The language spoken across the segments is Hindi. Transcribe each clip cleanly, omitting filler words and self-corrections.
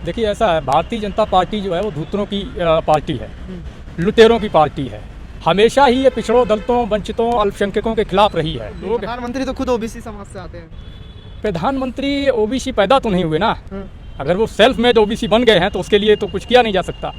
देखिए ऐसा है, भारतीय जनता पार्टी जो है वो धूर्तों की पार्टी है, लुटेरों की पार्टी है। हमेशा ही ये पिछड़ों, दलितों, वंचितों, अल्पसंख्यकों के खिलाफ रही है। लोग प्रधानमंत्री तो खुद ओबीसी समाज से आते हैं। प्रधानमंत्री ओबीसी पैदा तो नहीं हुए ना। अगर वो सेल्फ मेड ओबीसी बन गए हैं तो उसके लिए तो कुछ किया नहीं जा सकता।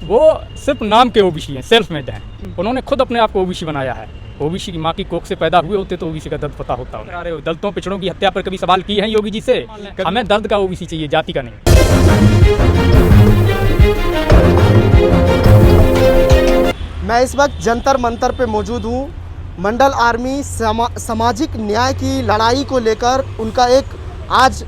वो सिर्फ नाम के ओबीसी हैं, सेल्फ मेड हैं। उन्होंने खुद अपने आप को ओबीसी बनाया है। ओबीसी की माँ की कोख से पैदा हुए होते तो ओबीसी का दर्द पता होता। अरे दलितों, पिछड़ों की हत्या पर कभी सवाल किए हैं योगी जी से? हमें दर्द का ओबीसी चाहिए, जाति का नहीं। मैं इस वक्त जंतर मंतर पे मौजूद हूँ। मंडल आर्मी सामाजिक न्याय की लड़ाई को लेकर उनका एक आज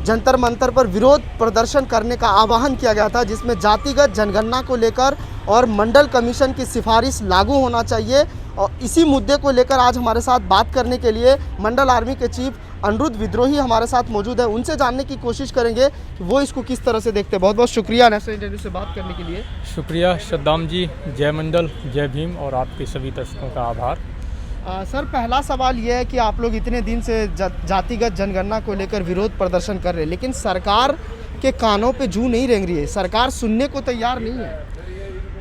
जंतर मंतर पर विरोध प्रदर्शन करने का आह्वान किया गया था, जिसमें जातिगत जनगणना को लेकर और मंडल कमीशन की सिफारिश लागू होना चाहिए। और इसी मुद्दे को लेकर आज हमारे साथ बात करने के लिए मंडल आर्मी के चीफ अनिरुद्ध विद्रोही हमारे साथ मौजूद है। उनसे जानने की कोशिश करेंगे कि वो इसको किस तरह से देखते हैं। बहुत बहुत शुक्रिया नेशनल इंटरव्यू से बात करने के लिए। शुक्रिया सद्दाम जी, जय मंडल, जय भीम और आपके सभी दर्शकों का आभार। सर, पहला सवाल ये है कि आप लोग इतने दिन से जातिगत जनगणना को लेकर विरोध प्रदर्शन कर रहे हैं, लेकिन सरकार के कानों पे जू नहीं रेंग रही है। सरकार सुनने को तैयार नहीं है।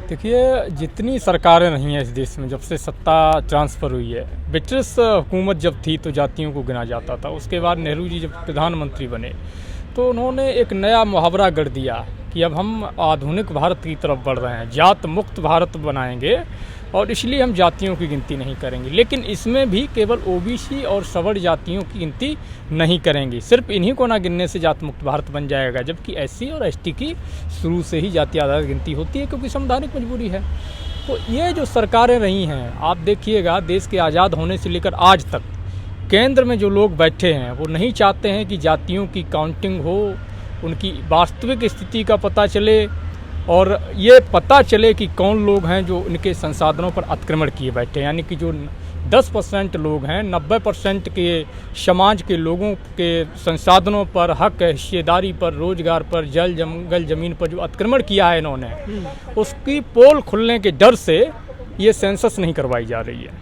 देखिए, जितनी सरकारें रही हैं इस देश में, जब से सत्ता ट्रांसफ़र हुई है, ब्रिटिश हुकूमत जब थी तो जातियों को गिना जाता था। उसके बाद नेहरू जी जब प्रधानमंत्री बने तो उन्होंने एक नया मुहावरा गढ़ दिया कि अब हम आधुनिक भारत की तरफ बढ़ रहे हैं, जात मुक्त भारत बनाएंगे और इसलिए हम जातियों की गिनती नहीं करेंगे। लेकिन इसमें भी केवल ओबीसी और सवर्ण जातियों की गिनती नहीं करेंगे। सिर्फ इन्हीं को ना गिनने से जात मुक्त भारत बन जाएगा, जबकि एससी और एसटी की शुरू से ही जाति आधारित गिनती होती है, क्योंकि संवैधानिक मजबूरी है। तो ये जो सरकारें रही हैं, आप देखिएगा देश के आज़ाद होने से लेकर आज तक केंद्र में जो लोग बैठे हैं वो नहीं चाहते हैं कि जातियों की काउंटिंग हो, उनकी वास्तविक स्थिति का पता चले और ये पता चले कि कौन लोग हैं जो इनके संसाधनों पर अतिक्रमण किए बैठे हैं। यानी कि जो 10% लोग हैं, 90% के समाज के लोगों के संसाधनों पर, हक हिस्सेदारी पर, रोजगार पर, जल जंगल ज़मीन पर जो अतिक्रमण किया है इन्होंने, उसकी पोल खुलने के डर से ये सेंसस नहीं करवाई जा रही है।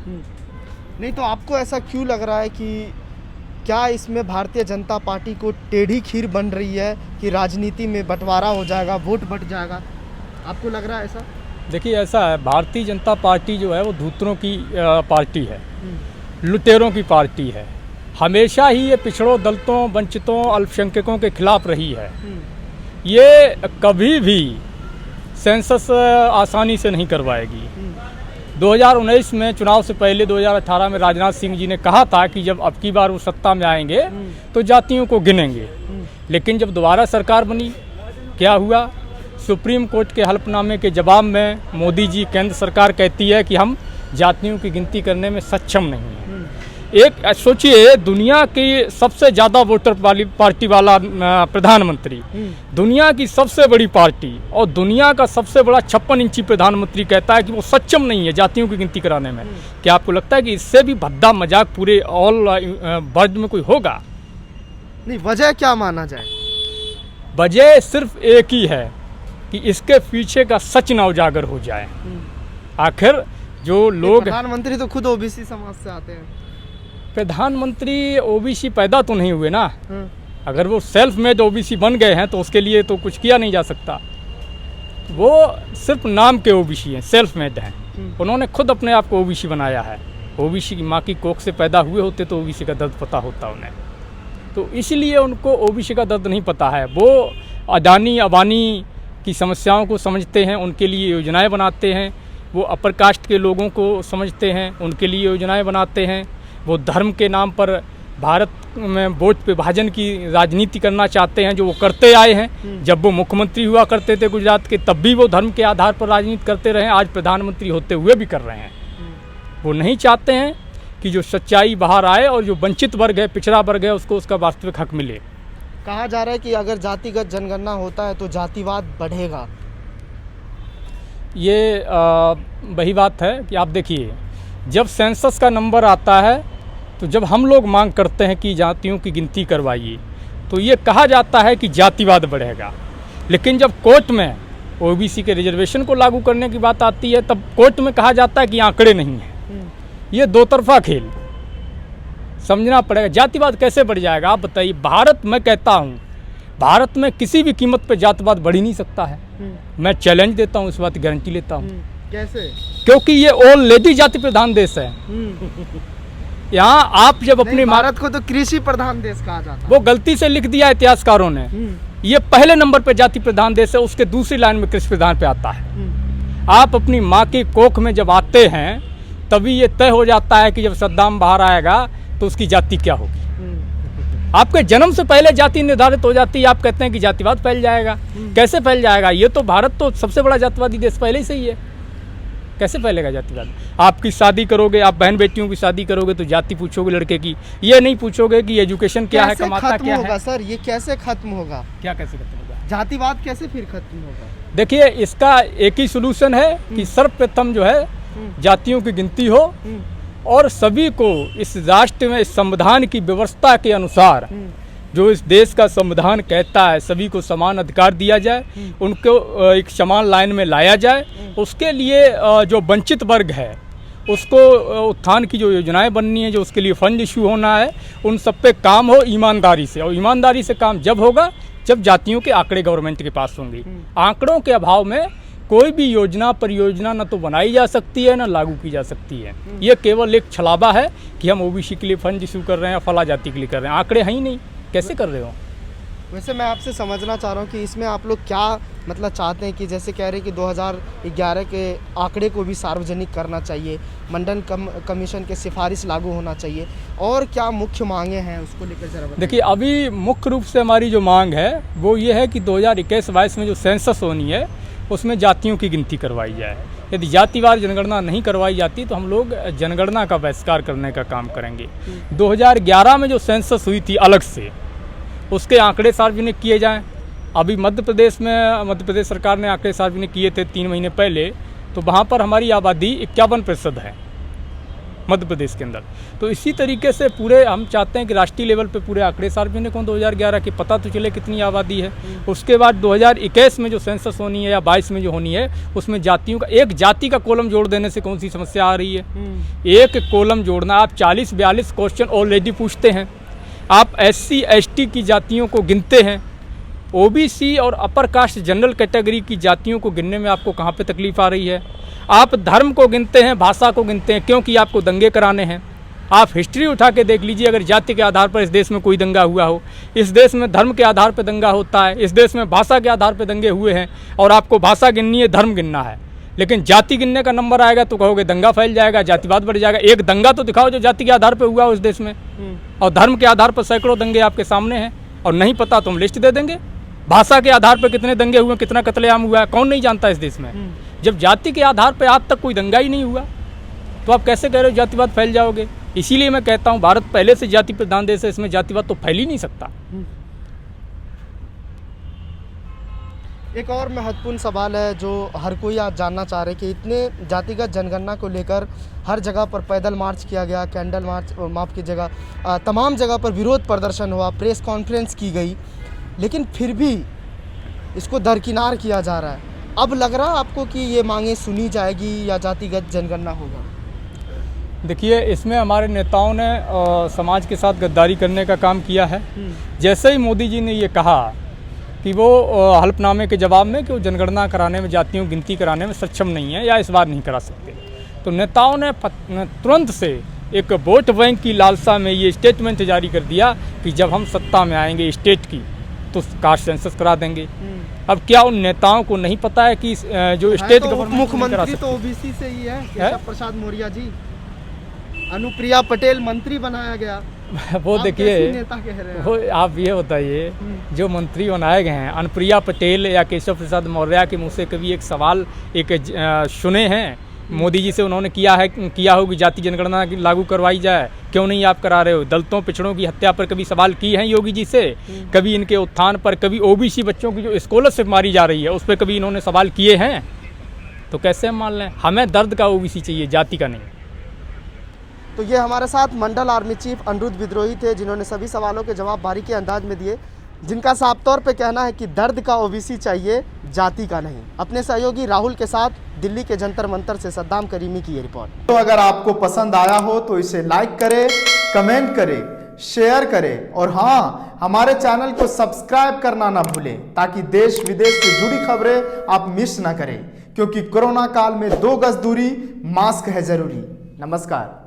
नहीं तो आपको ऐसा क्यों लग रहा है कि क्या इसमें भारतीय जनता पार्टी को टेढ़ी खीर बन रही है कि राजनीति में बंटवारा हो जाएगा, वोट बट जाएगा? आपको लग रहा है ऐसा? देखिए ऐसा है, भारतीय जनता पार्टी जो है वो धूर्तों की पार्टी है, लुटेरों की पार्टी है। हमेशा ही ये पिछड़ों, दलितों, वंचितों, अल्पसंख्यकों के खिलाफ रही है। ये कभी भी सेंसस आसानी से नहीं करवाएगी। 2019 में चुनाव से पहले 2018 में राजनाथ सिंह जी ने कहा था कि जब अब की बार वो सत्ता में आएंगे तो जातियों को गिनेंगे। लेकिन जब दोबारा सरकार बनी, क्या हुआ? सुप्रीम कोर्ट के हलफनामे के जवाब में मोदी जी, केंद्र सरकार कहती है कि हम जातियों की गिनती करने में सक्षम नहीं हैं। एक सोचिए, दुनिया की सबसे ज़्यादा वोटर वाली पार्टी वाला प्रधानमंत्री, दुनिया की सबसे बड़ी पार्टी और दुनिया का सबसे बड़ा 56 इंची प्रधानमंत्री कहता है कि वो सक्षम नहीं है जातियों की गिनती कराने में। क्या आपको लगता है कि इससे भी भद्दा मजाक पूरे ऑल वर्ल्ड में कोई होगा? नहीं, वजह क्या माना जाए? वजह सिर्फ एक ही है कि इसके पीछे का सच ना उजागर हो जाए। आखिर जो लोग, प्रधानमंत्री तो खुद ओबीसी समाज से आते हैं। प्रधानमंत्री ओबीसी पैदा तो नहीं हुए ना। अगर वो सेल्फ मेड ओबीसी बन गए हैं तो उसके लिए तो कुछ किया नहीं जा सकता। वो सिर्फ नाम के ओबीसी हैं, सेल्फ मेड हैं। उन्होंने खुद अपने आप को ओबीसी बनाया है। ओबीसी की माँ की कोख से पैदा हुए होते तो ओबीसी का दर्द पता होता उन्हें। तो इसलिए उनको ओबीसी का दर्द नहीं पता है। वो अडानी अबानी की समस्याओं को समझते हैं, उनके लिए योजनाएँ बनाते हैं। वो अपर कास्ट के लोगों को समझते हैं, उनके लिए योजनाएँ बनाते हैं। वो धर्म के नाम पर भारत में वोट विभाजन की राजनीति करना चाहते हैं, जो वो करते आए हैं। जब वो मुख्यमंत्री हुआ करते थे गुजरात के, तब भी वो धर्म के आधार पर राजनीति करते रहे, आज प्रधानमंत्री होते हुए भी कर रहे हैं। वो नहीं चाहते हैं कि जो सच्चाई बाहर आए और जो वंचित वर्ग है, पिछड़ा वर्ग है, उसको उसका वास्तविक हक मिले। कहा जा रहा है कि अगर जातिगत जनगणना होता है तो जातिवाद बढ़ेगा। ये वही बात है कि आप देखिए, जब सेंसस का नंबर आता है तो जब हम लोग मांग करते हैं कि जातियों की गिनती करवाइए तो ये कहा जाता है कि जातिवाद बढ़ेगा। लेकिन जब कोर्ट में ओबीसी के रिजर्वेशन को लागू करने की बात आती है तब कोर्ट में कहा जाता है कि आंकड़े नहीं हैं। ये दो तरफा खेल समझना पड़ेगा। जातिवाद कैसे बढ़ जाएगा आप बताइए? भारत, मैं कहता हूँ भारत में किसी भी कीमत पे जातिवाद बढ़ ही नहीं सकता है। मैं चैलेंज देता हूँ, इस बात की गारंटी लेता हूँ। कैसे? क्योंकि ये ऑलरेडी जाति प्रधान देश है। यहाँ आप जब अपनी भारत को तो कृषि प्रधान देश कहा जाता है। वो गलती से लिख दिया इतिहासकारों ने। ये पहले नंबर पे जाति प्रधान देश है, उसके दूसरी लाइन में कृषि प्रधान पे आता है। आप अपनी माँ की कोख में जब आते हैं तभी ये तय हो जाता है कि जब सद्दाम बाहर आएगा तो उसकी जाति क्या होगी। आपके जन्म से पहले जाति निर्धारित हो जाती है। आप कहते हैं कि जातिवाद फैल जाएगा। कैसे फैल जाएगा? ये तो भारत तो सबसे बड़ा जातिवादी देश पहले से ही है। कैसे फैलेगा जातिवाद? आपकी शादी करोगे, आप बहन बेटियों की शादी करोगे तो जाति पूछोगे लड़के की, ये नहीं पूछोगे कि एजुकेशन क्या है, कमाता क्या है। सर ये कैसे खत्म होगा? क्या कैसे खत्म होगा? जातिवाद कैसे फिर खत्म होगा? देखिए, इसका एक ही सोल्यूशन है कि सर्वप्रथम जो है जातियों की गिनती हो और सभी को इस राष्ट्र में संविधान की व्यवस्था के अनुसार जो इस देश का संविधान कहता है सभी को समान अधिकार दिया जाए, उनको एक समान लाइन में लाया जाए। उसके लिए जो वंचित वर्ग है उसको उत्थान की जो योजनाएं बननी है, जो उसके लिए फंड इशू होना है, उन सब पे काम हो ईमानदारी से। और ईमानदारी से काम जब होगा जब जातियों के आंकड़े गवर्नमेंट के पास होंगे। आंकड़ों के अभाव में कोई भी योजना परियोजना न तो बनाई जा सकती है न लागू की जा सकती है। ये केवल एक छलावा है कि हम ओबीसी के लिए फंड इशू कर रहे हैं, फला जाति के लिए कर रहे हैं। आंकड़े हैं ही नहीं, कैसे कर रहे हो? वैसे मैं आपसे समझना चाह रहा हूँ कि इसमें आप लोग क्या मतलब चाहते हैं कि जैसे कह रहे हैं कि 2011 के आंकड़े को भी सार्वजनिक करना चाहिए, मंडल कमीशन के सिफारिश लागू होना चाहिए, और क्या मुख्य मांगे हैं उसको लेकर जरा बताइए। देखिए, अभी मुख्य रूप से हमारी जो मांग है वो ये है कि 2021-22 में जो सेंसस होनी है उसमें जातियों की गिनती करवाई जाए। यदि जातिवार जनगणना नहीं करवाई जाती तो हम लोग जनगणना का बहिष्कार करने का काम करेंगे। 2011 में जो सेंसस हुई थी अलग से, उसके आंकड़े सार्वजनिक किए जाएं। अभी मध्य प्रदेश सरकार ने आंकड़े सार्वजनिक किए थे 3 महीने पहले, तो वहाँ पर हमारी आबादी 51% है मध्य प्रदेश के अंदर। तो इसी तरीके से पूरे हम चाहते हैं कि राष्ट्रीय लेवल पे पूरे आंकड़े सार्वजनिक हों 2011 के, पता तो चले कितनी आबादी है। उसके बाद 2021 में जो सेंसस होनी है या 22 में जो होनी है उसमें जातियों का एक जाति का कॉलम जोड़ देने से कौन सी समस्या आ रही है? एक कॉलम जोड़ना, आप 40-42 क्वेश्चन ऑलरेडी पूछते हैं। आप SC ST की जातियों को गिनते हैं, OBC और अपर कास्ट जनरल कैटेगरी की जातियों को गिनने में आपको कहाँ पे तकलीफ आ रही है? आप धर्म को गिनते हैं, भाषा को गिनते हैं, क्योंकि आपको दंगे कराने हैं। आप हिस्ट्री उठा के देख लीजिए, अगर जाति के आधार पर इस देश में कोई दंगा हुआ हो, इस देश में धर्म के आधार पर दंगा होता है, इस देश में भाषा के आधार पर दंगे हुए हैं, और आपको भाषा गिननी है, धर्म गिनना है, लेकिन जाति गिनने का नंबर आएगा तो कहोगे दंगा फैल जाएगा, जातिवाद बढ़ जाएगा। एक दंगा तो दिखाओ जो जाति के आधार पर हुआ हो इस देश में, और धर्म के आधार पर सैकड़ों दंगे आपके सामने हैं, और नहीं पता तो हम लिस्ट दे देंगे। भाषा के आधार पर कितने दंगे हुए, कितना कत्लेआम हुआ है, कौन नहीं जानता इस देश में। जब जाति के आधार पर आज तक कोई दंगा ही नहीं हुआ तो आप कैसे कह रहे हो जातिवाद फैल जाओगे? इसीलिए मैं कहता हूँ भारत पहले से जाति प्रधान देश है, इसमें जातिवाद तो फैल ही नहीं सकता। एक और महत्वपूर्ण सवाल है जो हर कोई आज जानना चाह रहे हैं कि इतने जातिगत जनगणना को लेकर हर जगह पर पैदल मार्च किया गया, कैंडल मार्च, माफ की जगह तमाम जगह पर विरोध प्रदर्शन हुआ, प्रेस कॉन्फ्रेंस की गई, लेकिन फिर भी इसको दरकिनार किया जा रहा है। अब लग रहा है आपको कि ये मांगे सुनी जाएगी या जातिगत जनगणना होगा? देखिए, इसमें हमारे नेताओं ने समाज के साथ गद्दारी करने का काम किया है। जैसे ही मोदी जी ने ये कहा कि वो हल्फनामे के जवाब में कि वो जनगणना कराने में, जातियों की गिनती कराने में सक्षम नहीं है या इस बार नहीं करा सकते, तो नेताओं ने तुरंत से एक वोट बैंक की लालसा में ये स्टेटमेंट जारी कर दिया कि जब हम सत्ता में आएंगे स्टेट की तो कास्ट सेंसस करा देंगे। अब क्या उन नेताओं को नहीं पता है कि जो स्टेट गवर्नमेंट मुख्यमंत्री तो ओबीसी से ही है, केशव प्रसाद मौर्य जी, अनुप्रिया पटेल मंत्री बनाया गया। वो देखिए, नेता कह रहे हैं? वो आप ये बताइए, जो मंत्री बनाए गए हैं अनुप्रिया पटेल या केशव प्रसाद मौर्य के मुँह से कभी एक सवाल सुने हैं मोदी जी से? उन्होंने किया हो कि जाति जनगणना लागू करवाई जाए, क्यों नहीं आप करा रहे हो? दलितों पिछड़ों की हत्या पर कभी सवाल किए हैं योगी जी से? कभी इनके उत्थान पर, कभी OBC बच्चों की जो स्कॉलरशिप मारी जा रही है उस पर कभी इन्होंने सवाल किए हैं? तो कैसे हम मान लें? हमें दर्द का OBC चाहिए, जाति का नहीं। तो ये हमारे साथ मंडल आर्मी चीफ अनिरुद्ध विद्रोही थे, जिन्होंने सभी सवालों के जवाब बारीकी अंदाज में दिए, जिनका साफ तौर पे कहना है कि दर्द का OBC चाहिए, जाति का नहीं। अपने सहयोगी राहुल के साथ दिल्ली के जंतर मंतर से सद्दाम करीमी की ये रिपोर्ट। तो अगर आपको पसंद आया हो तो इसे लाइक करें, कमेंट करें, शेयर करें और हाँ, हमारे चैनल को सब्सक्राइब करना ना भूलें ताकि देश विदेश से जुड़ी खबरें आप मिस ना करें, क्योंकि कोरोना काल में 2 गज दूरी, मास्क है जरूरी। नमस्कार।